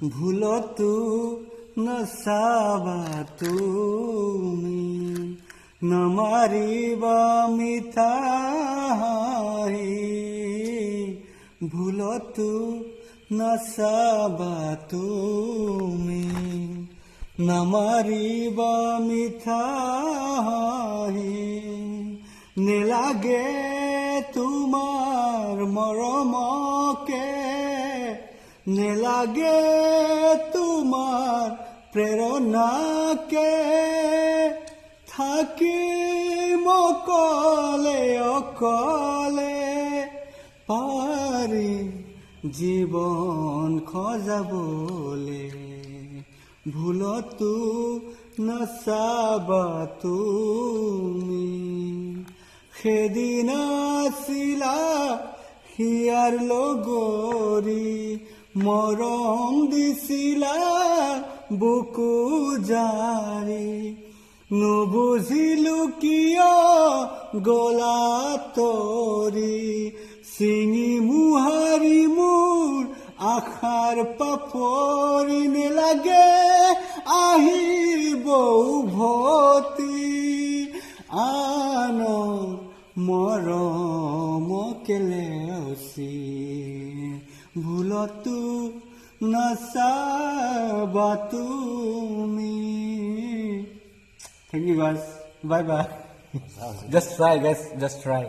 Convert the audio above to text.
ভুলতো নাচাবা তুমি নামাৰিবা মিঠা হাঁহি ভুলতো নাচাবা তুমি নামাৰিবা মিঠা হাঁহি নেলাগে তোমাৰ মৰমকে নেলাগে তোমাৰ প্ৰেৰণাকে থাকিম অকলে অকলে পাৰি জীৱন সজাবলে ভুলতো নাচাবা তুমি সেদিনা আছিলা হিয়াৰ লগৰী মৰম দিছিলা বুকু জাৰি নুবুজিলো কিয় গলা তৰি চিঙি মোহাৰি মোৰ আশাৰ পাপৰি নেলাগে আহিব উভতি আনৰ মৰম কেলেচি ভুলতো নাচাবা তুমি Thank you guys. Bye bye. Just try guys. Just try.